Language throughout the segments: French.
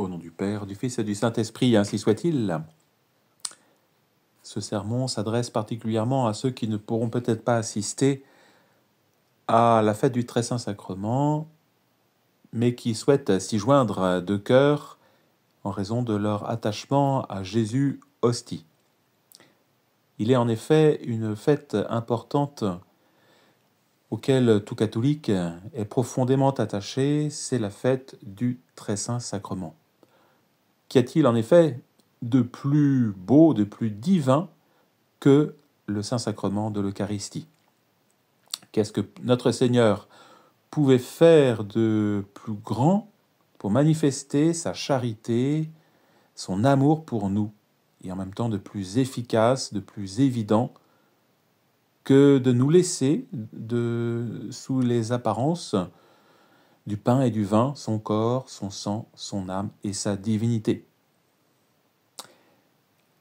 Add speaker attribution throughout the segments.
Speaker 1: Au nom du Père, du Fils et du Saint-Esprit, ainsi soit-il. Ce sermon s'adresse particulièrement à ceux qui ne pourront peut-être pas assister à la fête du Très Saint Sacrement, mais qui souhaitent s'y joindre de cœur en raison de leur attachement à Jésus hostie. Il est en effet une fête importante auquel tout catholique est profondément attaché, c'est la fête du Très Saint Sacrement. Qu'y a-t-il en effet de plus beau, de plus divin que le Saint-Sacrement de l'Eucharistie? Qu'est-ce que notre Seigneur pouvait faire de plus grand pour manifester sa charité, son amour pour nous, et en même temps de plus efficace, de plus évident, que de nous laisser, sous les apparences du pain et du vin, son corps, son sang, son âme et sa divinité.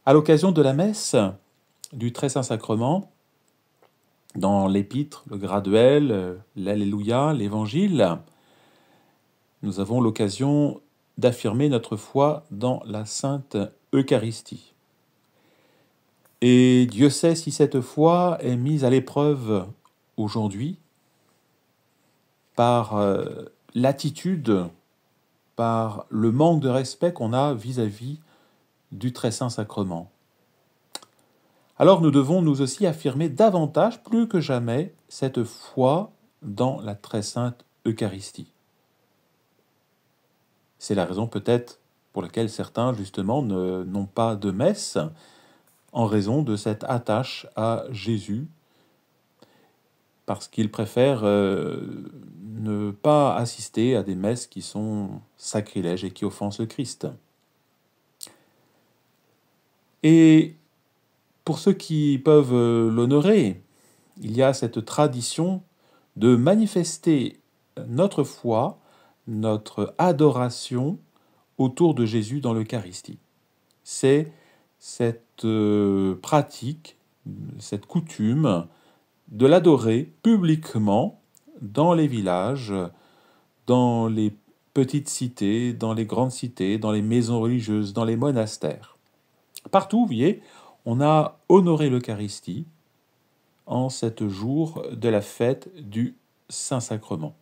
Speaker 1: À l'occasion de la messe du Très Saint Sacrement, dans l'épître, le graduel, l'Alléluia, l'Évangile, nous avons l'occasion d'affirmer notre foi dans la Sainte Eucharistie. Et Dieu sait si cette foi est mise à l'épreuve aujourd'hui par l'attitude, par le manque de respect qu'on a vis-à-vis du Très Saint Sacrement. Alors nous devons nous aussi affirmer davantage, plus que jamais, cette foi dans la Très Sainte Eucharistie. C'est la raison peut-être pour laquelle certains, justement, n'ont pas de messe, en raison de cette attache à Jésus, parce qu'ils préfèrent ne pas assister à des messes qui sont sacrilèges et qui offensent le Christ. Et pour ceux qui peuvent l'honorer, il y a cette tradition de manifester notre foi, notre adoration autour de Jésus dans l'Eucharistie. C'est cette pratique, cette coutume de l'adorer publiquement dans les villages, dans les petites cités, dans les grandes cités, dans les maisons religieuses, dans les monastères. Partout, vous voyez, on a honoré l'Eucharistie en cet jour de la fête du Saint-Sacrement.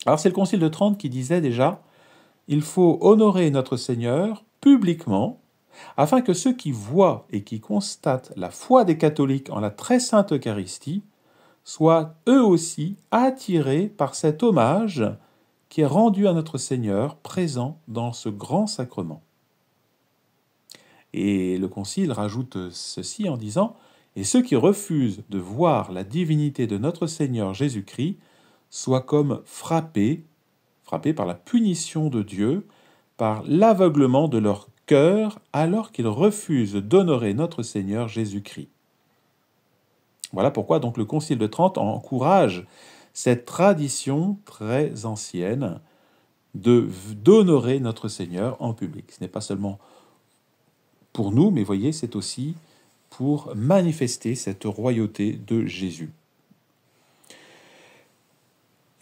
Speaker 1: Alors c'est le Concile de Trente qui disait déjà « Il faut honorer notre Seigneur publiquement, afin que ceux qui voient et qui constatent la foi des catholiques en la très sainte Eucharistie soient eux aussi attirés par cet hommage qui est rendu à notre Seigneur présent dans ce grand sacrement. » Et le Concile rajoute ceci en disant « Et ceux qui refusent de voir la divinité de notre Seigneur Jésus-Christ soient comme frappés par la punition de Dieu, par l'aveuglement de leur cœur, alors qu'ils refusent d'honorer notre Seigneur Jésus-Christ. » Voilà pourquoi donc le Concile de Trente encourage cette tradition très ancienne d'honorer notre Seigneur en public. Ce n'est pas seulement pour nous, mais voyez, c'est aussi pour manifester cette royauté de Jésus.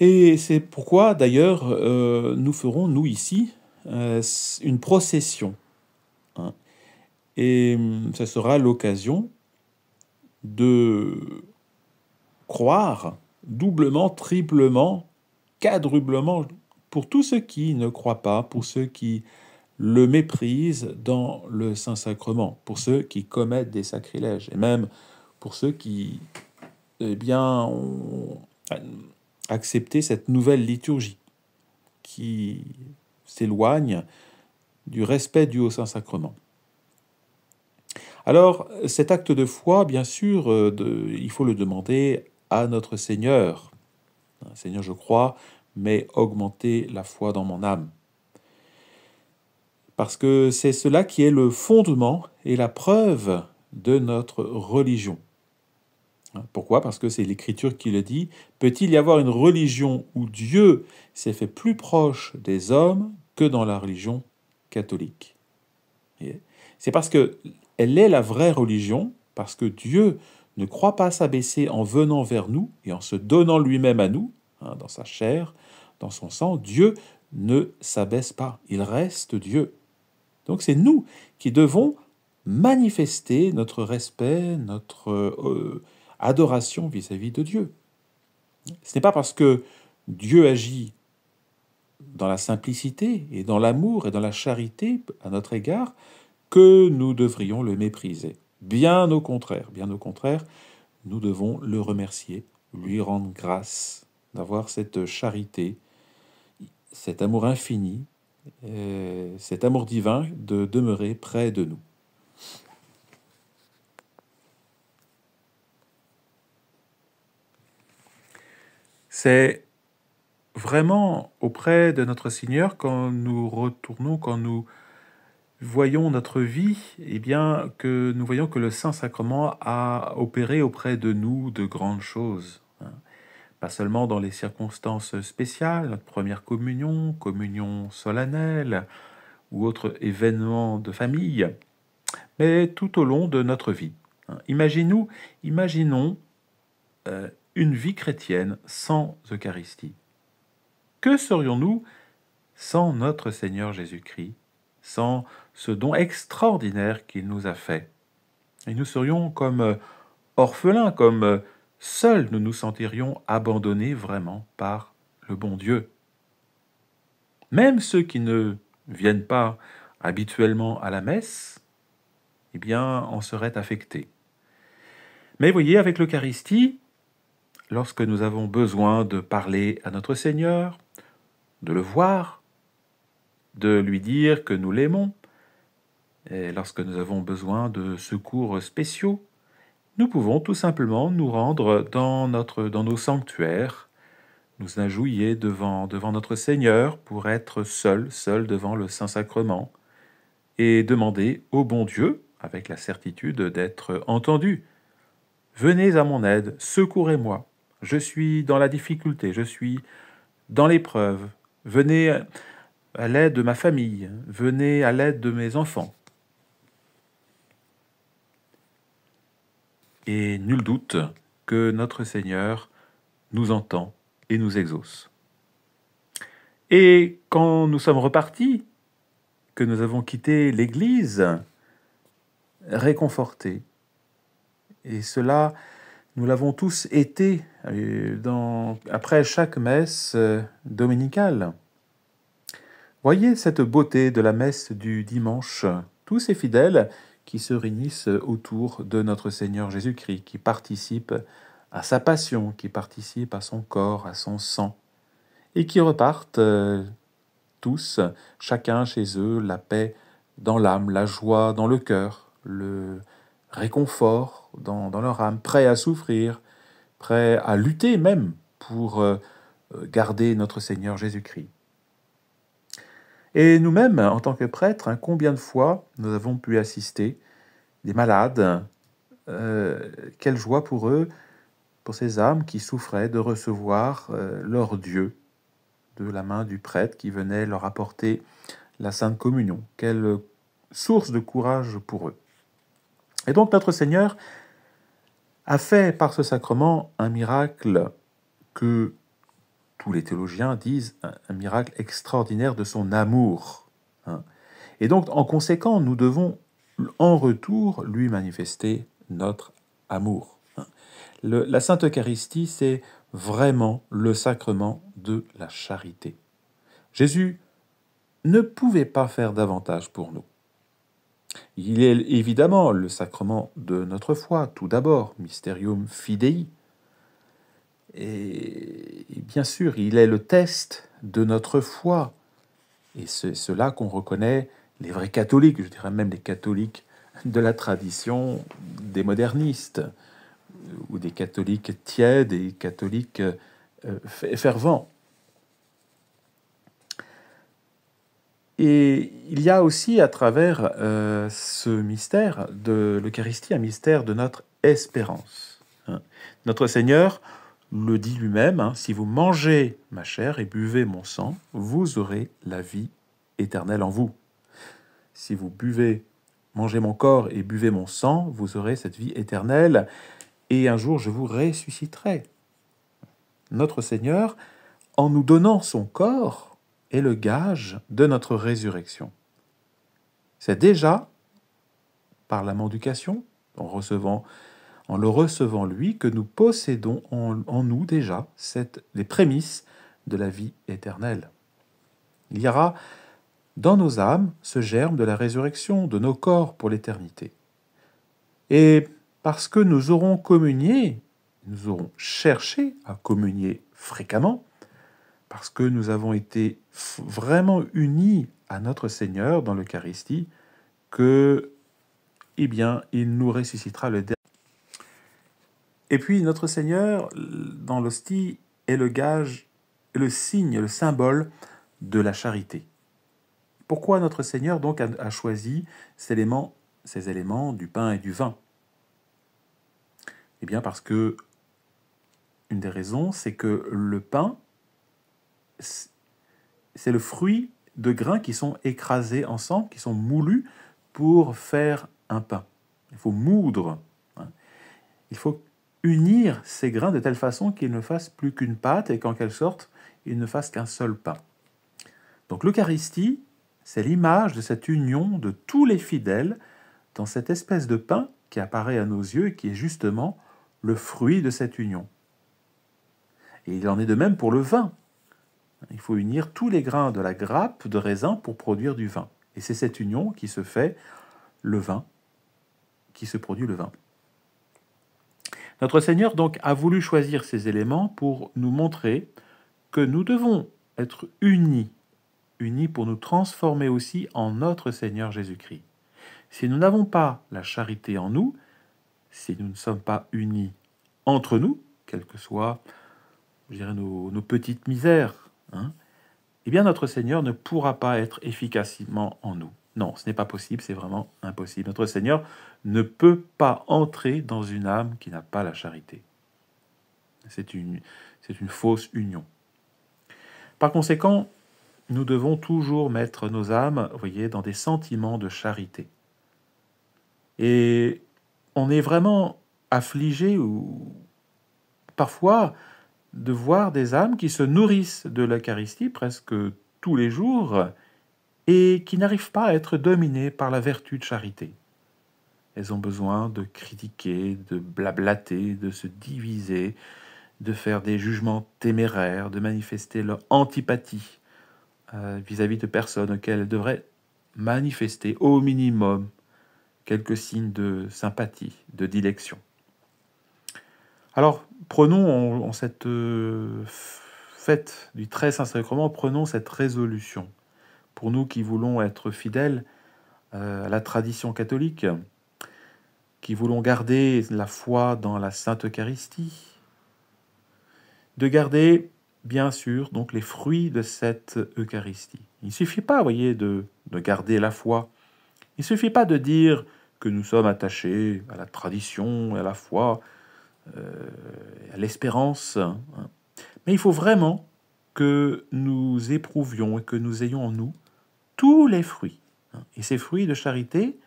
Speaker 1: Et c'est pourquoi, d'ailleurs, nous ferons, nous ici, une procession. Et ce sera l'occasion de croire doublement, triplement, quadruplement, pour tous ceux qui ne croient pas, pour ceux qui le méprisent dans le Saint-Sacrement, pour ceux qui commettent des sacrilèges, et même pour ceux qui, ont accepté cette nouvelle liturgie, qui s'éloigne du respect dû au Saint-Sacrement. Alors, cet acte de foi, bien sûr, il faut le demander à notre Seigneur. Seigneur, je crois, mais augmentez la foi dans mon âme. Parce que c'est cela qui est le fondement et la preuve de notre religion. Pourquoi? Parce que c'est l'Écriture qui le dit. Peut-il y avoir une religion où Dieu s'est fait plus proche des hommes que dans la religion catholique? C'est parce que elle est la vraie religion, parce que Dieu ne croit pas s'abaisser en venant vers nous et en se donnant lui-même à nous, dans sa chair, dans son sang. Dieu ne s'abaisse pas, il reste Dieu. Donc c'est nous qui devons manifester notre respect, notre adoration vis-à-vis de Dieu. Ce n'est pas parce que Dieu agit dans la simplicité et dans l'amour et dans la charité à notre égard que nous devrions le mépriser. Bien au contraire, nous devons le remercier, lui rendre grâce d'avoir cette charité, cet amour infini, cet amour divin de demeurer près de nous. C'est vraiment auprès de notre Seigneur quand nous retournons, quand nous voyons notre vie, eh bien, que nous voyons que le Saint-Sacrement a opéré auprès de nous de grandes choses. Pas seulement dans les circonstances spéciales, notre première communion, communion solennelle ou autre événement de famille, mais tout au long de notre vie. Imaginons une vie chrétienne sans Eucharistie. Que serions-nous sans notre Seigneur Jésus-Christ, sans ce don extraordinaire qu'il nous a fait? Et nous serions comme orphelins, comme seuls, nous nous sentirions abandonnés vraiment par le bon Dieu. Même ceux qui ne viennent pas habituellement à la messe, eh bien, en seraient affectés. Mais voyez, avec l'Eucharistie, lorsque nous avons besoin de parler à notre Seigneur, de le voir, de lui dire que nous l'aimons, et lorsque nous avons besoin de secours spéciaux, nous pouvons tout simplement nous rendre dans nos sanctuaires, nous agenouiller devant notre Seigneur pour être seul devant le Saint-Sacrement et demander au bon Dieu, avec la certitude d'être entendu: venez à mon aide, secourez-moi, je suis dans la difficulté, je suis dans l'épreuve, venez à l'aide de ma famille, venez à l'aide de mes enfants. Et nul doute que notre Seigneur nous entend et nous exauce. Et quand nous sommes repartis, que nous avons quitté l'Église, réconfortés, et cela, nous l'avons tous été après chaque messe dominicale. Voyez cette beauté de la messe du dimanche, tous ces fidèles qui se réunissent autour de notre Seigneur Jésus-Christ, qui participent à sa passion, qui participent à son corps, à son sang, et qui repartent tous, chacun chez eux, la paix dans l'âme, la joie dans le cœur, le réconfort dans leur âme, prêts à souffrir, prêts à lutter même pour garder notre Seigneur Jésus-Christ. Et nous-mêmes, en tant que prêtres, combien de fois nous avons pu assister des malades, quelle joie pour eux, pour ces âmes qui souffraient de recevoir leur Dieu de la main du prêtre qui venait leur apporter la Sainte Communion. Quelle source de courage pour eux. Et donc notre Seigneur a fait par ce sacrement un miracle que tous les théologiens disent un miracle extraordinaire de son amour. Et donc, en conséquent, nous devons en retour lui manifester notre amour. La Sainte Eucharistie, c'est vraiment le sacrement de la charité. Jésus ne pouvait pas faire davantage pour nous. Il est évidemment le sacrement de notre foi, tout d'abord, Mysterium Fidei. Et bien sûr, il est le test de notre foi. Et c'est cela qu'on reconnaît les vrais catholiques, je dirais même les catholiques de la tradition des modernistes, ou des catholiques tièdes et catholiques fervents. Et il y a aussi à travers ce mystère de l'Eucharistie un mystère de notre espérance. Notre Seigneur le dit lui-même, si vous mangez ma chair et buvez mon sang, vous aurez la vie éternelle en vous. Si vous mangez mon corps et buvez mon sang, vous aurez cette vie éternelle, et un jour je vous ressusciterai. Notre Seigneur, en nous donnant son corps, est le gage de notre résurrection. C'est déjà par la mendication, en le recevant lui, que nous possédons en nous déjà les prémices de la vie éternelle. Il y aura dans nos âmes ce germe de la résurrection de nos corps pour l'éternité. Et parce que nous aurons communié, nous aurons cherché à communier fréquemment, parce que nous avons été vraiment unis à notre Seigneur dans l'Eucharistie, que, eh bien, il nous ressuscitera le dernier. Et puis notre Seigneur, dans l'hostie, est le gage, le signe, le symbole de la charité. Pourquoi notre Seigneur donc a choisi ces éléments du pain et du vin? Eh bien parce que une des raisons, c'est que le pain, c'est le fruit de grains qui sont écrasés ensemble, qui sont moulus pour faire un pain. Il faut moudre. Il faut unir ces grains de telle façon qu'ils ne fassent plus qu'une pâte et qu'en quelque sorte, ils ne fassent qu'un seul pain. Donc l'Eucharistie, c'est l'image de cette union de tous les fidèles dans cette espèce de pain qui apparaît à nos yeux et qui est justement le fruit de cette union. Et il en est de même pour le vin. Il faut unir tous les grains de la grappe de raisin pour produire du vin. Et c'est cette union qui se fait le vin, qui se produit le vin. Notre Seigneur donc a voulu choisir ces éléments pour nous montrer que nous devons être unis pour nous transformer aussi en notre Seigneur Jésus-Christ. Si nous n'avons pas la charité en nous, si nous ne sommes pas unis entre nous, quelles que soient, je dirais, nos petites misères, eh bien notre Seigneur ne pourra pas être efficacement en nous. Non, ce n'est pas possible, c'est vraiment impossible. Notre Seigneur ne peut pas entrer dans une âme qui n'a pas la charité. C'est une fausse union. Par conséquent, nous devons toujours mettre nos âmes, vous voyez, dans des sentiments de charité. Et on est vraiment affligé ou parfois de voir des âmes qui se nourrissent de l'Eucharistie presque tous les jours et qui n'arrivent pas à être dominées par la vertu de charité. Elles ont besoin de critiquer, de blablater, de se diviser, de faire des jugements téméraires, de manifester leur antipathie vis-à-vis de personnes auxquelles elles devraient manifester au minimum quelques signes de sympathie, de dilection. Alors, prenons en cette fête du très Saint-Sacrement, prenons cette résolution. Pour nous qui voulons être fidèles à la tradition catholique, qui voulons garder la foi dans la Sainte Eucharistie, de garder, bien sûr, donc les fruits de cette Eucharistie. Il ne suffit pas, vous voyez, de garder la foi. Il ne suffit pas de dire que nous sommes attachés à la tradition, à la foi, à l'espérance. Mais il faut vraiment que nous éprouvions et que nous ayons en nous tous les fruits. Et ces fruits de charité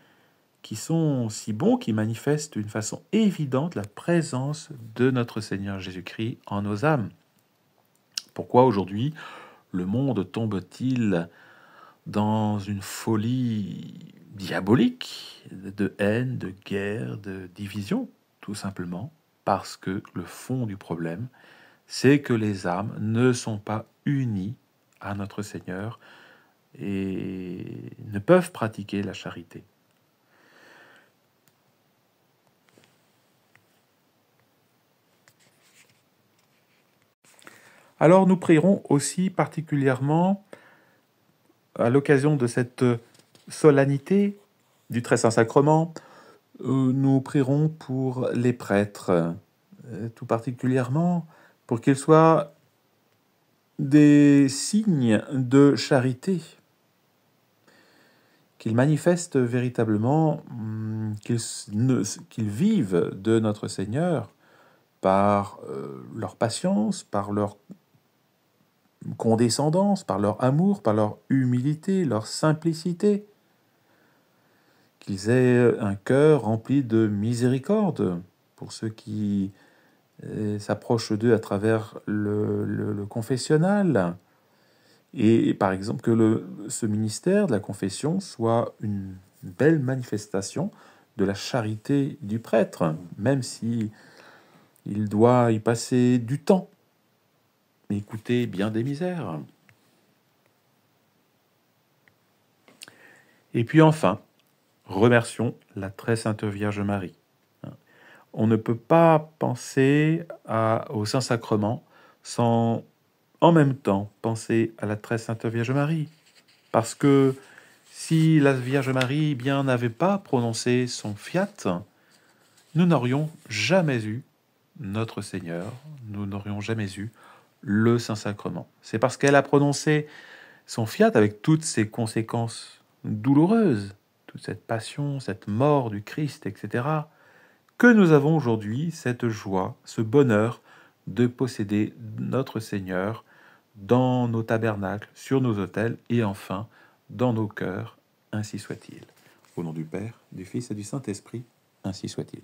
Speaker 1: qui sont si bons, qui manifestent d'une façon évidente la présence de notre Seigneur Jésus-Christ en nos âmes. Pourquoi aujourd'hui le monde tombe-t-il dans une folie diabolique de haine, de guerre, de division? Tout simplement parce que le fond du problème, c'est que les âmes ne sont pas unies à notre Seigneur et ne peuvent pratiquer la charité. Alors nous prierons aussi particulièrement, à l'occasion de cette solennité du Très Saint-Sacrement, nous prierons pour les prêtres, tout particulièrement pour qu'ils soient des signes de charité, qu'ils manifestent véritablement, qu'ils vivent de notre Seigneur par leur patience, par leur condescendance, par leur amour, par leur humilité, leur simplicité, qu'ils aient un cœur rempli de miséricorde pour ceux qui s'approchent d'eux à travers le confessionnal, Et par exemple, que ce ministère de la confession soit une belle manifestation de la charité du prêtre, même si il doit y passer du temps, écouter bien des misères. Et puis enfin, remercions la très sainte Vierge Marie. On ne peut pas penser au Saint-Sacrement sans en même temps penser à la très sainte Vierge Marie. Parce que si la Vierge Marie bien n'avait pas prononcé son fiat, nous n'aurions jamais eu notre Seigneur, nous n'aurions jamais eu le Saint-Sacrement. C'est parce qu'elle a prononcé son fiat avec toutes ses conséquences douloureuses, toute cette passion, cette mort du Christ, etc., que nous avons aujourd'hui cette joie, ce bonheur de posséder notre Seigneur dans nos tabernacles, sur nos autels et enfin dans nos cœurs, ainsi soit-il. Au nom du Père, du Fils et du Saint-Esprit, ainsi soit-il.